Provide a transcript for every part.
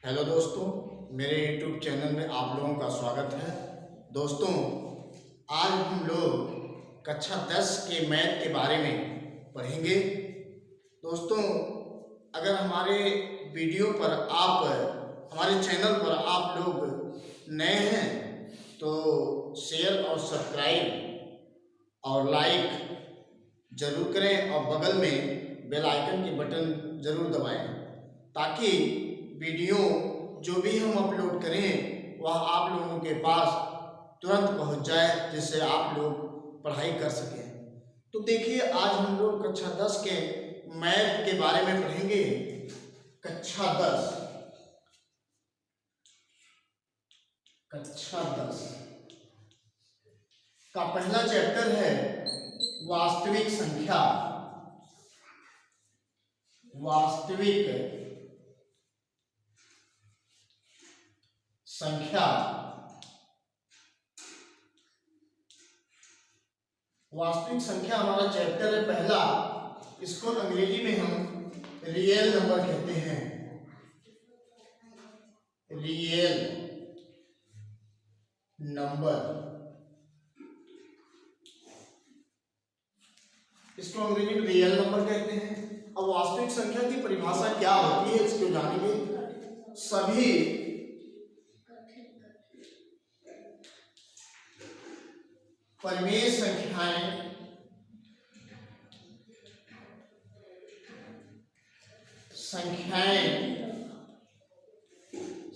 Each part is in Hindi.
हेलो दोस्तों, मेरे YouTube चैनल में आप लोगों का स्वागत है। दोस्तों, आज हम लोग कक्षा 10 के मैथ के बारे में पढ़ेंगे। दोस्तों, अगर हमारे वीडियो पर हमारे चैनल पर आप लोग नए हैं तो शेयर और सब्सक्राइब और लाइक ज़रूर करें और बगल में बेल आइकन की बटन ज़रूर दबाएं ताकि वीडियो जो भी हम अपलोड करें वह आप लोगों के पास तुरंत पहुंच जाए, जिससे आप लोग पढ़ाई कर सकें। तो देखिए, आज हम लोग कक्षा 10 के मैथ के बारे में पढ़ेंगे। कक्षा 10 का पहला चैप्टर है वास्तविक संख्या। वास्तविक संख्या हमारा चैप्टर है पहला। इसको अंग्रेजी में हम रियल नंबर कहते हैं। रियल नंबर, इसको अंग्रेजी में रियल नंबर कहते हैं। अब वास्तविक संख्या की परिभाषा क्या होती है इसको जानेंगे। सभी परिमेय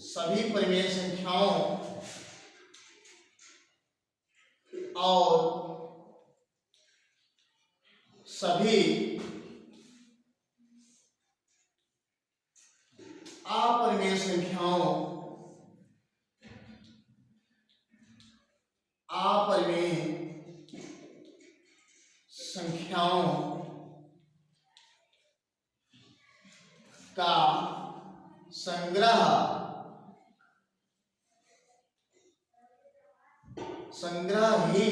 सभी परिमेय संख्याओं और सभी अपरिमेय संख्याओं का संग्रह ही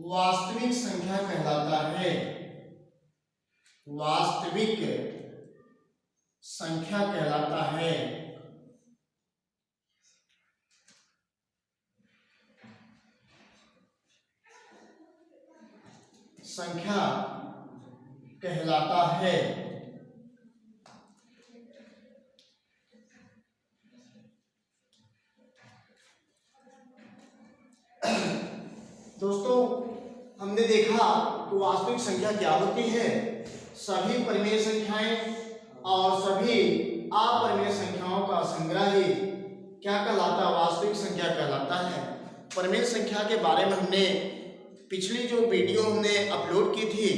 वास्तविक संख्या कहलाता है। वास्तविक संख्या कहलाता है। संख्या कहलाता है। दोस्तों, हमने देखा तो वास्तविक संख्या क्या होती है। सभी परिमेय संख्याएं और सभी अपरिमेय संख्याओं का संग्रह ही क्या कहलाता है, वास्तविक संख्या कहलाता है। परिमेय संख्या के बारे में हमने पिछली जो वीडियो हमने अपलोड की थी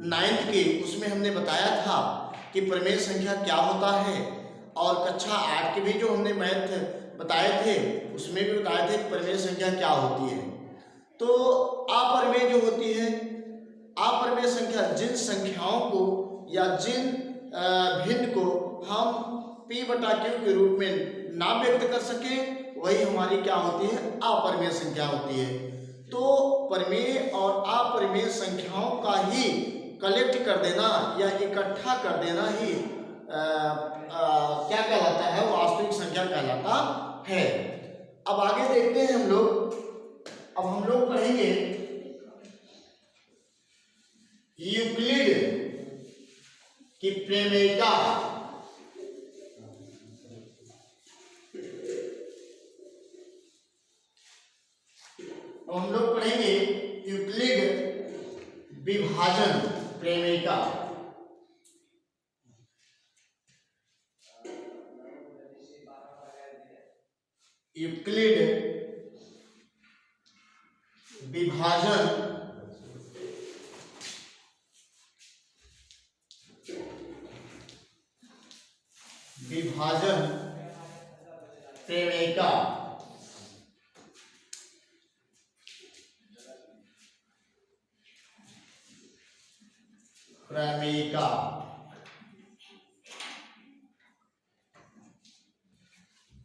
9th की, उसमें हमने बताया था कि परिमेय संख्या क्या होता है। और कक्षा 8 के भी जो हमने मैथ बताए थे उसमें भी बताए थे कि परिमेय संख्या क्या होती है। तो अपरिमेय जो होती है, अपरिमेय संख्या जिन संख्याओं को या जिन भिन्न को हम p/q के रूप में ना व्यक्त कर सके, वही हमारी क्या होती है, अपरिमेय संख्या होती है। तो परिमेय और अपरिमेय संख्याओं का ही कलेक्ट कर देना या इकट्ठा कर देना ही क्या कहलाता है, वास्तविक संख्या कहलाता है। अब आगे देखते हैं हम लोग। अब हम लोग पढ़ेंगे यूक्लिड की प्रमेयिका। अब हम लोग पढ़ेंगे यूक्लिड विभाजन प्रमेयिका। यूक्लिड विभाजन प्रमेयिका।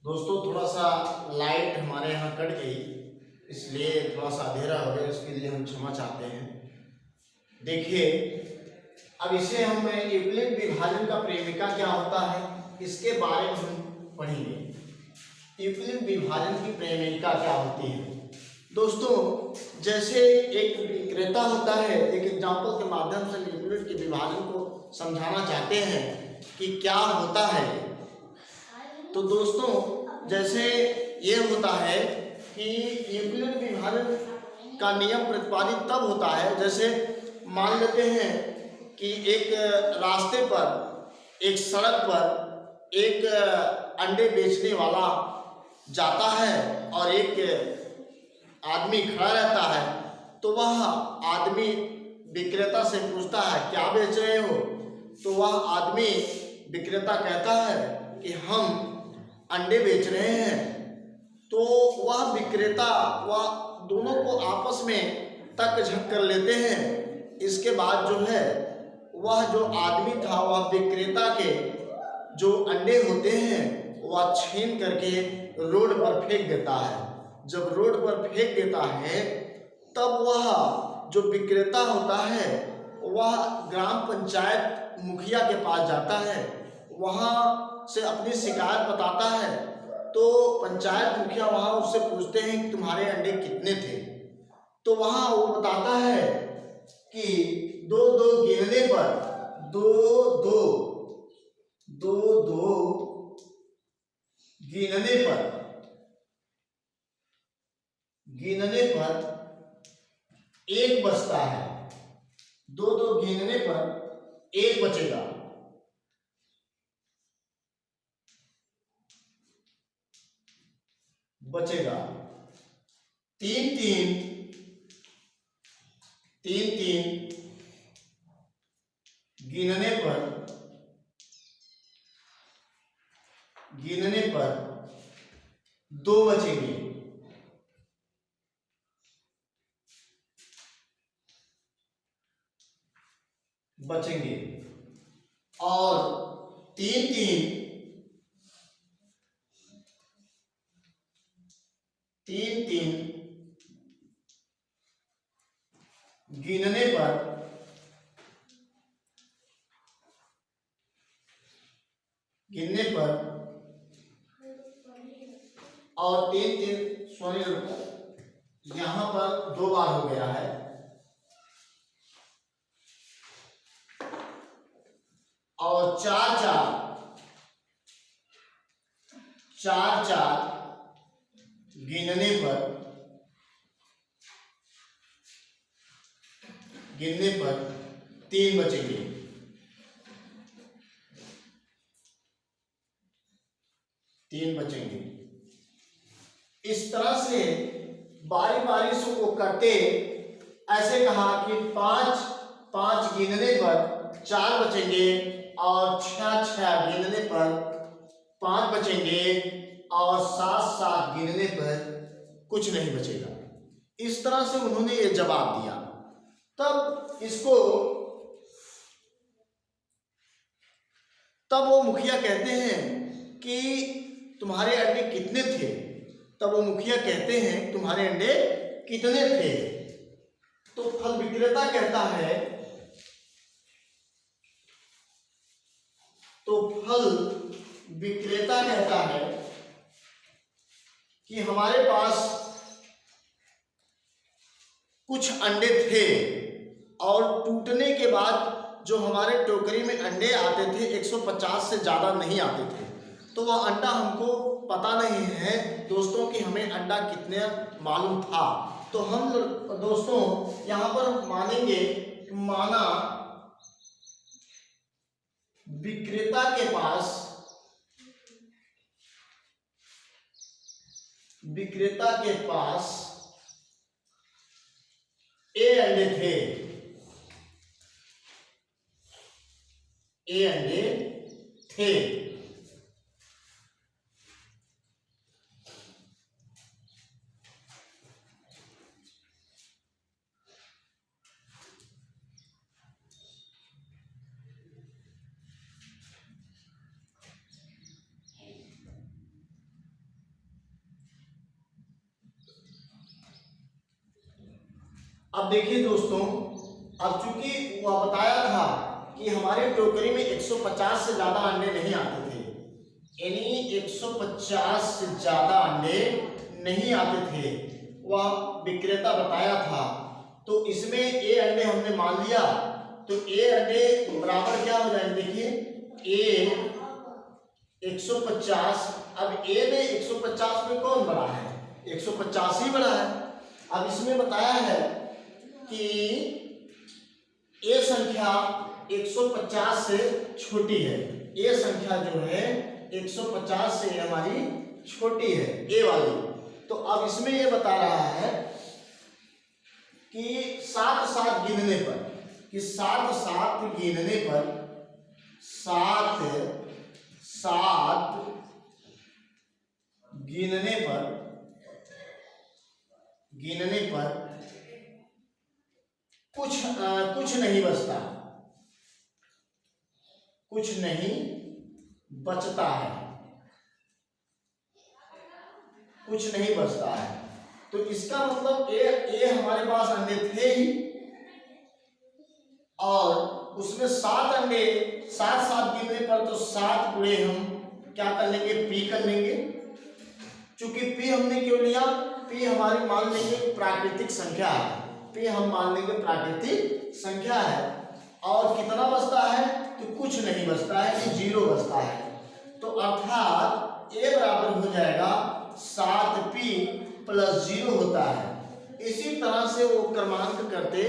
दोस्तों, थोड़ा सा लाइट हमारे यहाँ कट गई, इसलिए थोड़ा सा अंधेरा हो गया, इसके लिए हम क्षमा चाहते हैं। देखिए, अब इसे हम यूक्लिड विभाजन का प्रेमिका क्या होता है इसके बारे में हम पढ़ेंगे। यूक्लिड विभाजन की प्रेमिका क्या होती है दोस्तों। जैसे एक विक्रेता होता है, एक एग्जाम्पल के माध्यम से यूक्लिड के विभाजन को समझाना चाहते हैं कि क्या होता है। तो दोस्तों जैसे ये होता है कि यूक्लिड विभाजन का नियम प्रतिपादित तब होता है, जैसे मान लेते हैं कि एक रास्ते पर, एक सड़क पर एक अंडे बेचने वाला जाता है और एक आदमी खड़ा रहता है। तो वह आदमी विक्रेता से पूछता है क्या बेच रहे हो। तो वह आदमी विक्रेता कहता है कि हम अंडे बेच रहे हैं। तो वह विक्रेता वह दोनों को आपस में तक झक कर लेते हैं। इसके बाद जो है वह जो आदमी था वह विक्रेता के जो अंडे होते हैं वह छीन करके रोड पर फेंक देता है। जब रोड पर फेंक देता है तब वह जो विक्रेता होता है वह ग्राम पंचायत मुखिया के पास जाता है, वहाँ से अपनी शिकायत बताता है। तो पंचायत मुखिया वहाँ उससे पूछते हैं कि तुम्हारे अंडे कितने थे। तो वहाँ वो बताता है कि दो दो गिनने पर गिनने पर एक बचता है। दो दो गिनने पर एक बचेगा। तीन तीन गिनने पर दो बचेंगे और तीन तीन गिनने पर और तीन सॉरी यहां पर दो बार हो गया है। और चार गिनने पर तीन बचेंगे। इस तरह से बारी बारी से वो करते। ऐसे कहा कि पांच गिनने पर चार बचेंगे और छह गिनने पर पांच बचेंगे और सात गिनने पर कुछ नहीं बचेगा। इस तरह से उन्होंने ये जवाब दिया। तब वो मुखिया कहते हैं कि तुम्हारे अंडे कितने थे। तब वो मुखिया कहते हैं तुम्हारे अंडे कितने थे। तो फल विक्रेता कहता है कि हमारे पास कुछ अंडे थे और टूटने के बाद जो हमारे टोकरी में अंडे आते थे 150 से ज़्यादा नहीं आते थे। तो वह अंडा हमको पता नहीं है दोस्तों कि हमें अंडा कितने मालूम था। तो हम दोस्तों यहाँ पर मानेंगे, माना विक्रेता के पास ए अंडे थे। अब देखिए दोस्तों, अब चूंकि वह बताया था कि हमारी टोकरी में 150 से ज्यादा अंडे नहीं आते थे, यानी 150 से ज्यादा अंडे नहीं आते थे, वह विक्रेता बताया था। तो इसमें ए अंडे हमने मान लिया, तो ए अंडे बराबर क्या हो जाएंगे, देखिए ए 150, अब ए में 150 में कौन बड़ा है, 150 ही बड़ा है। अब इसमें बताया है कि ए संख्या 150 से छोटी है, ए संख्या जो है 150 से हमारी छोटी है, ए वाली। तो अब इसमें ये बता रहा है कि साथ साथ गिनने पर, कि साथ साथ गिनने पर, साथ साथ गिनने पर कुछ नहीं बचता, कुछ नहीं बचता है, कुछ नहीं बचता है। तो इसका मतलब ए हमारे पास अंडे थे ही, और उसमें 7 अंडे, साथ साथ गिनने पर तो 7 गुणे हम क्या कर लेंगे, पी कर लेंगे। चूंकि पी हमने क्यों लिया, पी हमारी मान लेंगे प्राकृतिक संख्या है, पी हम मान लेंगे प्राकृतिक संख्या है। और कितना बचता है, तो कुछ नहीं बचता है, कि 0 बचता है। तो अर्थात ए बराबर हो जाएगा 7p + 0 होता है। इसी तरह से वो क्रमांक करते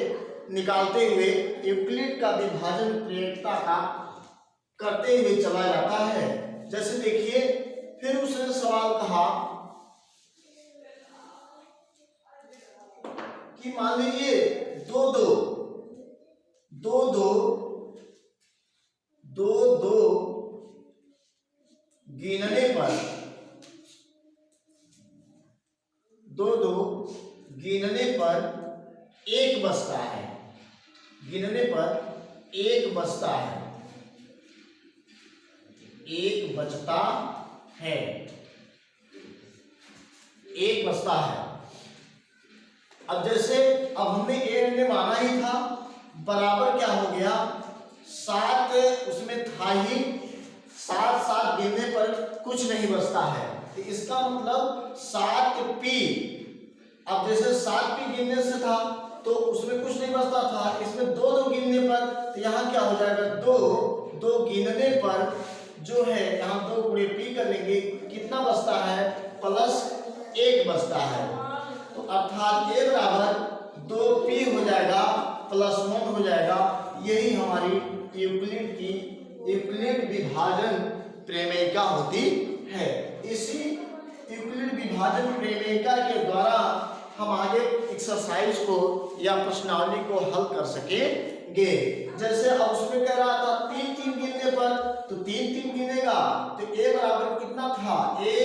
निकालते हुए यूक्लिड का विभाजन प्रेरितता का करते हुए चला जाता है। जैसे देखिए, फिर उसने सवाल कहा कि मान लीजिए 2 गिनने पर 1 बचता है, गिनने पर 1 बचता है, 1 बचता है, 1 बचता है। अब जैसे अब हमने ए अंडे माना ही था, बराबर क्या हो गया, 7 उसमें था ही, 7 गिनने पर कुछ नहीं बचता है। तो इसका मतलब 7p, अब जैसे 7p गिनने से था तो उसमें कुछ नहीं बचता था, इसमें 2 गिनने पर, तो यहाँ क्या हो जाएगा, 2 गिनने पर जो है यहाँ 2 गुणे p कर लेंगे, कितना बचता है, +1 बचता है। तो अर्थात ए बराबर 2p हो जाएगा +1 हो जाएगा। यही हमारी यूक्लिड विभाजन प्रमेयिका होती है। इसी यूक्लिड विभाजन प्रमेयिका के द्वारा हम आगे एक्सरसाइज को या प्रश्नावली को हल कर सकेंगे। जैसे अब उसमें कह रहा था 3 गिनने पर, तो 3 गिनेगा, तो ए बराबर कितना था, ए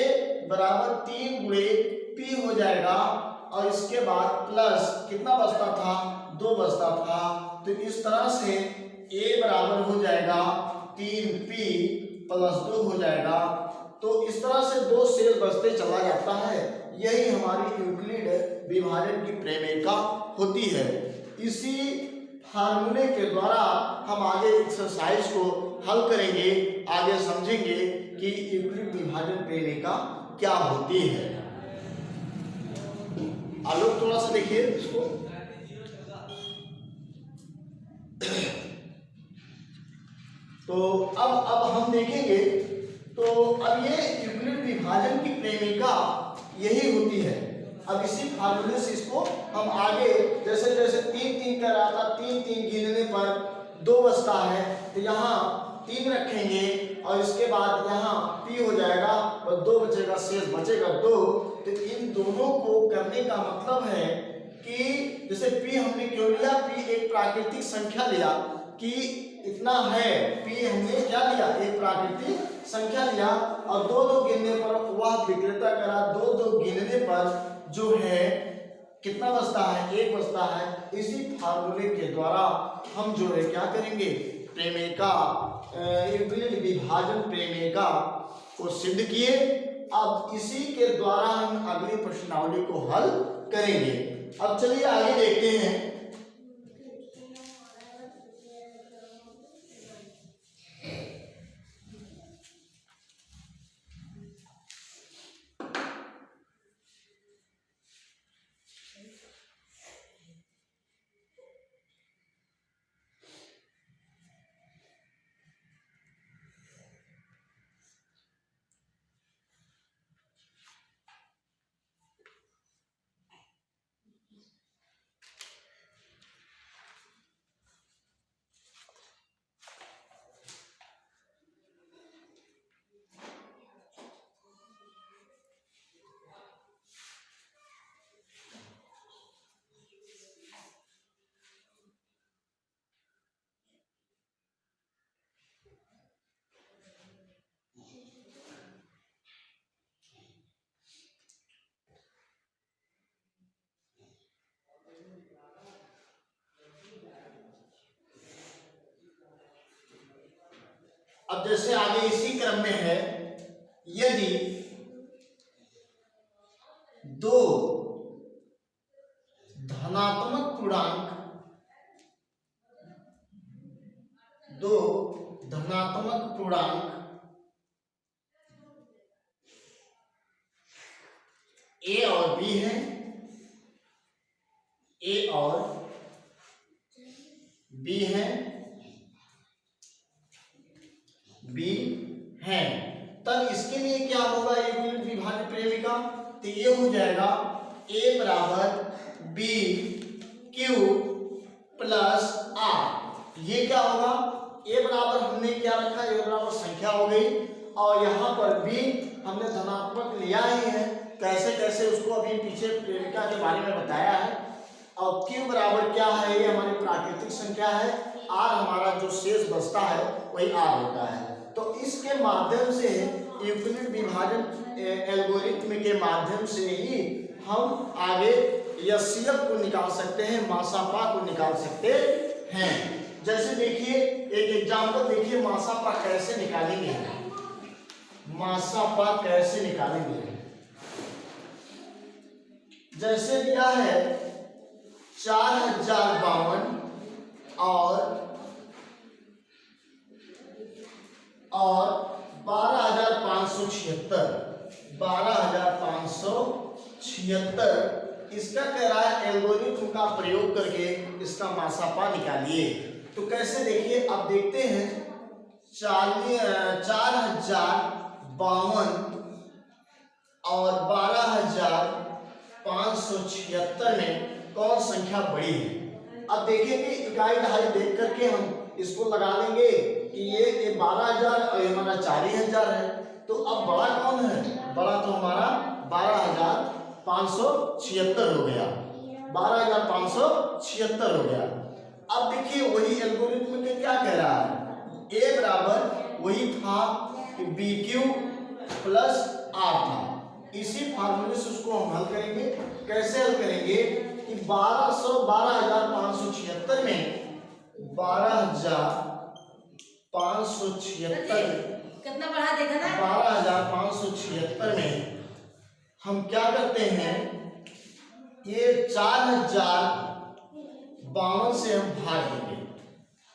बराबर 3 गुणे p हो जाएगा, और इसके बाद प्लस कितना बचता था, 2 बचता था। तो इस तरह से ए बराबर हो जाएगा 3p + 2 हो जाएगा। तो इस तरह से 2 शेष बचते चला जाता है। यही हमारी यूक्लिड विभाजन की प्रमेयिका होती है। इसी फार्मूले के द्वारा हम आगे एक्सरसाइज को हल करेंगे, आगे समझेंगे कि यूक्लिड विभाजन प्रमेयिका क्या होती है। आलोक थोड़ा सा देखिए इसको। तो अब हम देखेंगे, तो अब ये यूक्लिड विभाजन की प्रमेयिका यही होती है। अब इसी फार्मूले से इसको हम आगे जैसे जैसे 3 कर रहा था, 3 गिनने पर 2 बचता है, तो यहाँ 3 रखेंगे, और इसके बाद यहाँ p हो जाएगा और 2 बचेगा, शेष बचेगा 2। तो इन दोनों को करने का मतलब है कि जैसे p हमने क्यों लिया, p एक प्राकृतिक संख्या लिया कि इतना है, p हमने क्या लिया, एक प्राकृतिक संख्या लिया, और 2 गिनने पर वह विक्रेता करा, 2 गिनने पर जो है कितना बचता है, 1 बचता है। इसी फार्मूले के द्वारा हम जो है क्या करेंगे, प्रमेयिका यूक्लिड विभाजन प्रमेयिका को सिद्ध किए। अब इसी के द्वारा हम अगली प्रश्नावली को हल करेंगे। अब चलिए आगे देखते हैं। अब जैसे आगे इसी क्रम में है, यदि दो धनात्मक पूर्णांक ए और बी है, ए और बी है, बी है, तब इसके लिए क्या होगा यूक्लिड विभाज्य प्रेमिका? तो ये हो जाएगा ए बराबर बी क्यू प्लस आर। ये क्या होगा? ए बराबर हमने क्या रखा? ए बराबर संख्या हो गई, और यहाँ पर बी हमने धनात्मक लिया ही है, कैसे कैसे उसको अभी पीछे प्रेमिका के बारे में बताया है। और क्यू बराबर क्या है? ये हमारी प्राकृतिक संख्या है, आर हमारा जो शेष बचता है वही आर होता है। तो इसके माध्यम से यूक्लिड विभाजन एल्गोरिथ्म के माध्यम से ही हम आगे एचसीएफ को निकाल सकते हैं, मासापा को निकाल सकते हैं। जैसे देखिए एक एग्जांपल देखिए, मासापा कैसे निकालेंगे, मासापा कैसे निकालेंगे। जैसे दिया है 4052 और 12,576 इसका कह रहा है एल्गोरिथ्म का प्रयोग करके इसका मासापा निकालिए। तो कैसे देखिए, अब देखते हैं 4052 और 12,576 में कौन संख्या बड़ी है। अब देखेंगे इकाई दहाई देख करके हम इसको लगा लेंगे कि ये 12,000 और ये हमारा 4,000 है। तो अब बड़ा कौन है? बड़ा तो हमारा 12,576 हो गया, 12,576 हो गया। अब देखिए वही एल्गोरिथ्म के क्या कह रहा है, ए बराबर वही था कि बी क्यू प्लस आर था। इसी फार्मूले से उसको हम हल करेंगे। कैसे हल करेंगे कि 12,576 में 12,576 कितना बढ़ा देखा ना, 12,576 में हम क्या करते हैं, ये 4,052 से हम भाग देंगे।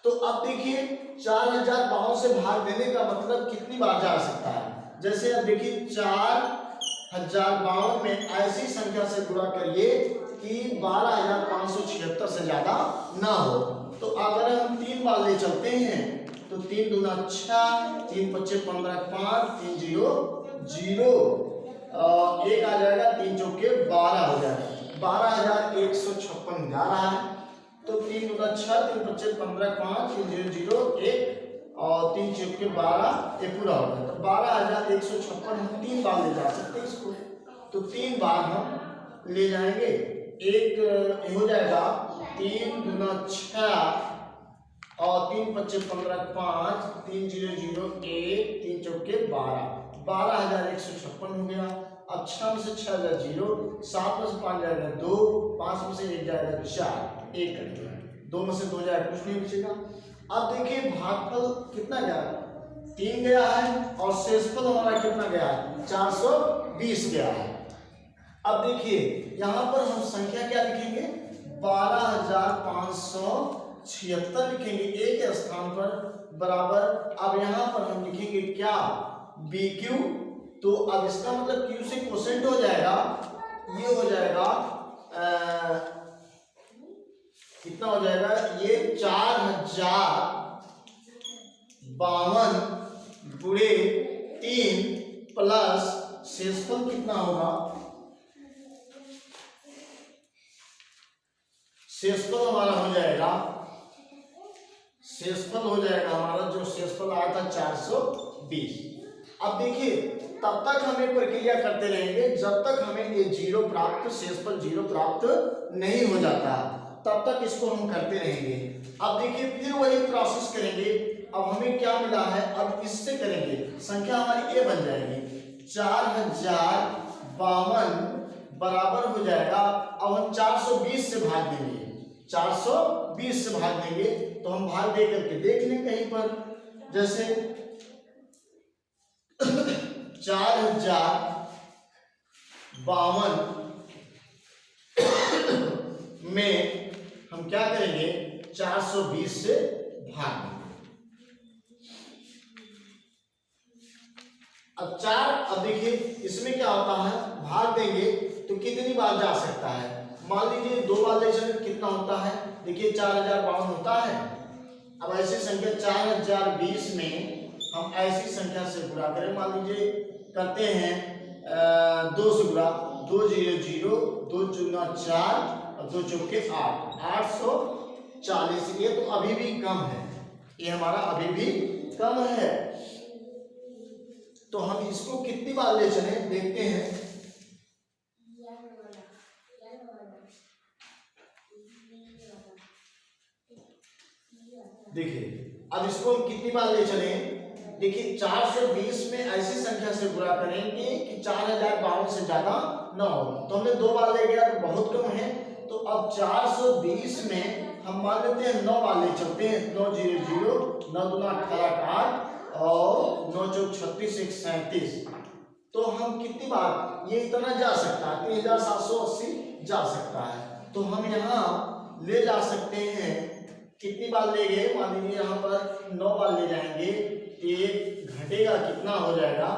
तो अब देखिए 4,052 से भाग देने का मतलब कितनी बार जा सकता है। जैसे अब देखिए 4,052 में ऐसी संख्या से गुणा करिए कि 12,576 से ज्यादा ना हो। तो अगर हम 3 बार ले चलते हैं तो 3 दूना 6, 3 पच्चे 15, 5, 3 0 0, एक आ जाएगा, 3 चौके 12 हो जाएगा, 12,156 जा रहा है। तो 3 दूना 6, 3 पच्चे 15, 5, 3 0 0 1 और 3 चौके 12, ये पूरा हो गया। तो 12,156 हम 3 बार ले जा सकते हैं इसको। तो 3 बार हम ले जाएंगे, एक हो जाएगा 3 दूना 6 और 3 पच्चे 15, 5, 3 0 0 1, 3 चौके 12, 12,156 हो गया। अब 6 में से 6 जाएगा 0, 7 में से 5 जाएगा 2, 5 में से 1 जाएगा 4, 1 कटेगा, 2 में से 2 जाएगा, कुछ नहीं बचेगा। अब देखिए भागफल कितना गया, 3 गया है, और शेषफल हमारा कितना गया है, 420 गया है। अब देखिए यहाँ पर हम संख्या क्या लिखेंगे, 12,576 लिखेंगे ए के स्थान पर, बराबर। अब यहाँ पर हम लिखेंगे क्या, बी क्यू। तो अब इसका मतलब क्यू से क्वोशेंट हो जाएगा, ये हो जाएगा कितना हो जाएगा, ये 4,052 गुणे 3 प्लस शेषफल कितना होगा, शेषफल हमारा हो जाएगा, शेषफल हो जाएगा हमारा, जो शेषफल आया था 420। अब देखिए तब तक हमें प्रक्रिया करते रहेंगे जब तक हमें ये 0 प्राप्त, शेषफल 0 प्राप्त नहीं हो जाता, तब तक इसको हम करते रहेंगे। अब देखिए फिर वही प्रोसेस करेंगे। अब हमें क्या मिला है, अब इससे करेंगे, संख्या हमारी ए बन जाएगी, 4,052 बराबर हो जाएगा। अब हम 420 से भाग देंगे, 420 से भाग देंगे, तो हम भाग दे करके देख लें कहीं पर, जैसे 4052 में हम क्या करेंगे, 420 से भाग देंगे। अब देखिए इसमें क्या होता है, भाग देंगे तो कितनी बार जा सकता है। मान लीजिए 2 बार ले चले, कितना होता है, देखिए 4052 होता है। अब ऐसी संख्या 4020 में हम ऐसी संख्या से गुणा करें, मान लीजिए करते हैं 2 से गुणा, 2 0 0, 2 चौका 4 और 2 चौके 8, 840। ये तो अभी भी कम है, ये हमारा अभी भी कम है। तो हम इसको कितनी बार ले चले देखते हैं। देखिए अब इसको हम कितनी बार ले चले, देखिए 420 में ऐसी संख्या से गुणा करेंगे कि 4052 से ज्यादा ना हो। तो हमने 2 बार ले गया तो बहुत कम है। तो अब 420 में हम मान लेते हैं 9 बार ले चलते हैं, 9 0 0, 9 2 18 8 और 9 चौक 36 1 37। तो हम कितनी बार, ये इतना जा सकता है, 3780 जा सकता है। तो हम यहाँ ले जा सकते हैं, कितनी बार ले गए, मान लीजिए यहाँ पर 9 बार ले जाएंगे, एक घटेगा कितना हो जाएगा,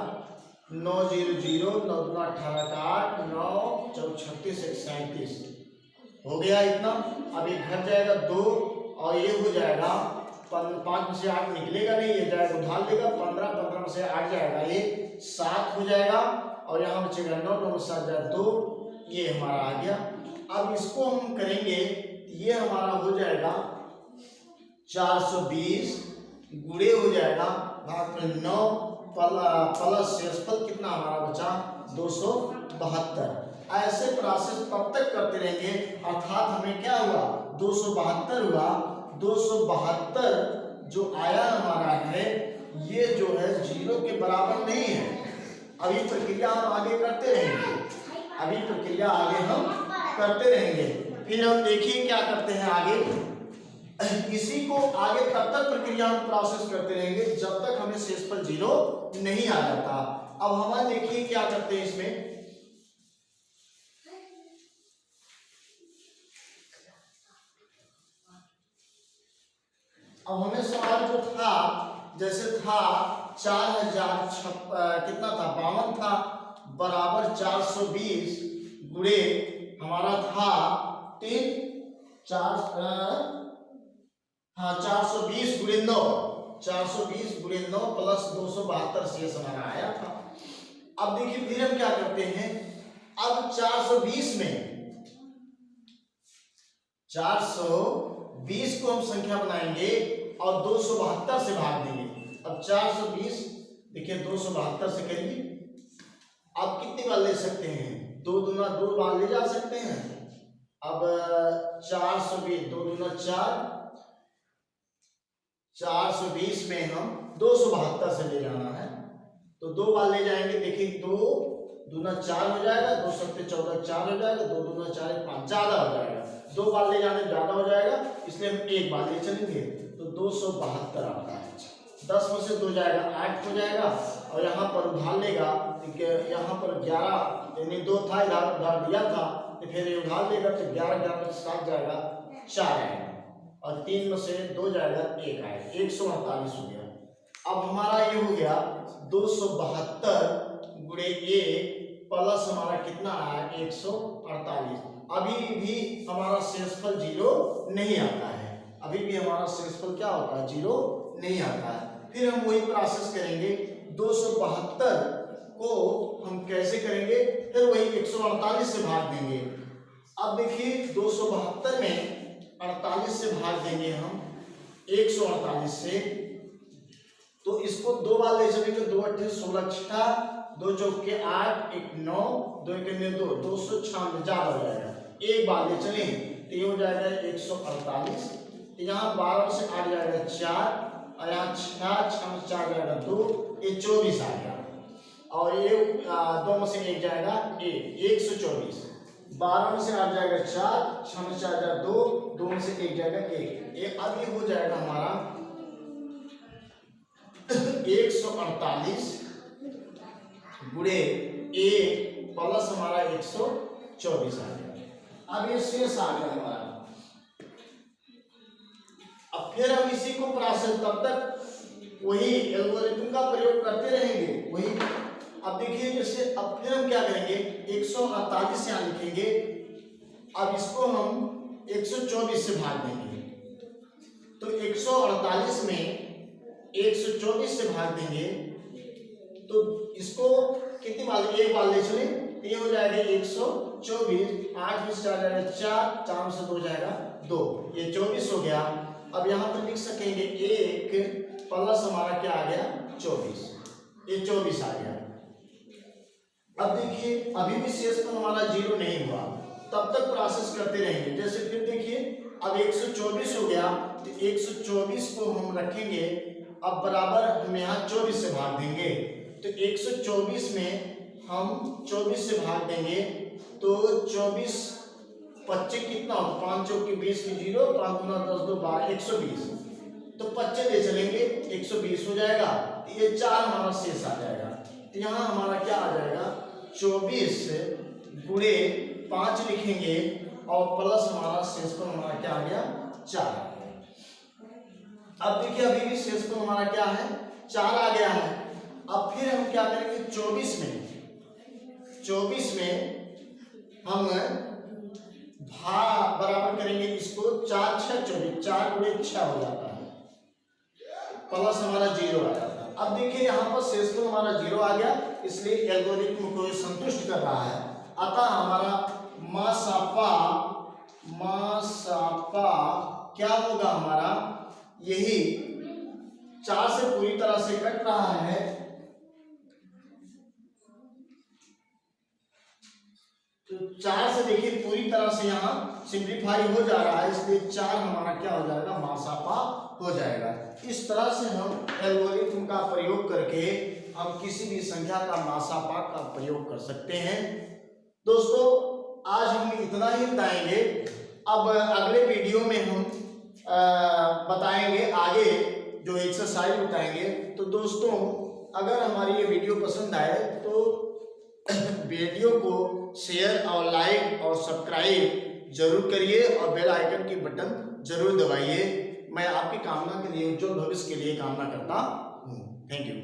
9 0 0, 9 2 18 8, 9 चौक 36 1 37 हो गया इतना। अब ये घट जाएगा 2 और ये हो जाएगा 5 में से 8 निकलेगा नहीं, ये जाएगा उधार लेगा 15, 15 में से 8 जाएगा, ये 7 हो जाएगा और यहाँ बचेगा 9, 9 में 7 जाएगा 2, ये हमारा आ गया। अब इसको हम करेंगे, ये हमारा हो जाएगा 420 गुणे हो जाएगा भाग में 9 प्लस शेषफल कितना हमारा बचा 272। ऐसे प्रोसेस तब तक करते रहेंगे, अर्थात हमें क्या हुआ 272 हुआ। 272 जो आया हमारा है, ये जो है 0 के बराबर नहीं है। अभी प्रक्रिया हम आगे करते रहेंगे, अभी प्रक्रिया आगे हम करते रहेंगे। फिर हम देखिए क्या करते हैं आगे, इसी को आगे तब तक प्रक्रिया हम प्रोसेस करते रहेंगे जब तक हमें शेषफल 0 नहीं आ जाता। अब हमारे देखिए क्या करते हैं इसमें, अब हमें सवाल जो था, जैसे था 4000 कितना था 52 था बराबर 420 गुणे हमारा था 420 गुणे 9, 420 गुणे 9 प्लस 272 शेष हमारा आया था। अब देखिए फिर हम क्या करते हैं, अब 420 में 420 को हम संख्या बनाएंगे और 272 से भाग देंगे। अब 420 देखिए 272 से करिए, आप कितनी बार ले सकते हैं, 2 दूना 2 बार ले जा सकते हैं। अब 420 2 दूना 4, 420 में हम 272 से ले जाना है तो 2 बार ले जाएंगे। देखिए 2 दूना 4 हो जाएगा, 2 सत्ते 14 4 हो जाएगा, 2 दूना 4 5 ज्यादा हो जाएगा, 2 बार ले जाने ज्यादा हो जाएगा, इसलिए हम 1 बार ले चलेंगे तो 272 आता है। 10 में से 2 जाएगा 8 हो जाएगा और यहाँ पर उधार लेगा, यहाँ पर 11 यानी 2 था उधार दिया था तो फिर उधार लेगा तो 11 11 में 7 जाएगा 4 आएगा और 3 में से 2 जाएगा 1 आएगा, 148 हो गया। अब हमारा ये हो गया 272 गुणे 1 प्लस हमारा कितना आया 148। अभी भी हमारा शेषफल 0 नहीं आता है, अभी भी हमारा शेषफल क्या होता है 0 नहीं आता है। फिर हम वही प्रोसेस करेंगे, 272 को हम कैसे करेंगे, फिर वही 148 से भाग देंगे। अब देखिए 272 में 48 से भाग देंगे हम 148 से, तो इसको 2 बार ले चलेंगे, 2 8 16 6, 2 चौके 8 1 9, 2 1 2 296 ज्यादा हो जाएगा, 1 बार ले चलें तो ये हो जाएगा 148। यहाँ 12 से 8 जाएगा 4 और यहाँ 6 में 4 जाएगा 2, ये 24 आ गया और ये 2 में से 1 जाएगा 124। 12 में से 8 जाएगा 4, 6 में 4 जाएगा 2, 2 में से 1 जाएगा 1। ये अब ये हो जाएगा हमारा 148 गुणे 1 प्लस हमारा 124 आ गया। अब ये शेष आ गया हमारा। अब फिर हम इसी को प्रोसेस, तब तक वही एल्गोरिथम का प्रयोग करते रहेंगे वही। अब देखिए जैसे अब फिर हम क्या करेंगे, 148 यहाँ लिखेंगे। अब इसको हम 124 से भाग देंगे, तो 148 में 124 से भाग देंगे तो इसको कितनी बार, एक बार ले चले तो ये हो जाएगा 124, 8 में 4 जाएगा 4, 4 से 2 जाएगा 2, ये 24 हो गया। अब यहाँ पर लिख सकेंगे 1 प्लस हमारा क्या आ गया 24, ये 24 आ गया। अब देखिए अभी भी शेषफल हमारा 0 नहीं हुआ, तब तक प्रोसेस करते रहेंगे। जैसे फिर देखिए अब 124 हो गया, तो 124 को हम रखेंगे, अब बराबर हम यहाँ 24 से भाग देंगे, तो 124 में हम 24 से भाग देंगे तो 24 25 कितना हो, 5 चौक की 20 की 0, 5 गुना 10 2 12, 120, तो 25 ले चलेंगे 120 हो जाएगा, ये 4 हमारा शेष आ जाएगा। तो यहाँ हमारा क्या आ जाएगा 24 गुणे 5 लिखेंगे और प्लस हमारा शेषफल हमारा क्या आ गया 4। अब देखिए अभी भी शेषफल हमारा क्या है 4 आ गया है। अब फिर हम क्या करेंगे 24 में हम बराबर करेंगे इसको, 4 6 24, 4 गुणे 6 हो जाता है, प्लस हमारा 0 आ जाता है। अब देखिए यहाँ पर शेषफल हमारा 0 आ गया, इसलिए एल्गोरिथम को संतुष्ट कर रहा है। अतः हमारा मासापा क्या होगा हमारा, यही 4 से पूरी तरह से कट रहा है, तो 4 से देखिए पूरी तरह से यहाँ सिंप्लीफाई हो जा रहा है, इसलिए 4 हमारा क्या हो जाएगा मासापा हो जाएगा। इस तरह से हम एल्गोरिथम का प्रयोग करके हम किसी भी संख्या का मासापा का प्रयोग कर सकते हैं। दोस्तों आज हम इतना ही बताएंगे, अब अगले वीडियो में हम बताएंगे आगे जो एक्सरसाइज बताएंगे। तो दोस्तों अगर हमारी ये वीडियो पसंद आए तो वीडियो को शेयर और लाइक और सब्सक्राइब जरूर करिए और बेल आइकन की बटन जरूर दबाइए। मैं आपकी कामना के लिए, उज्जवल भविष्य के लिए कामना करता हूँ। Thank you.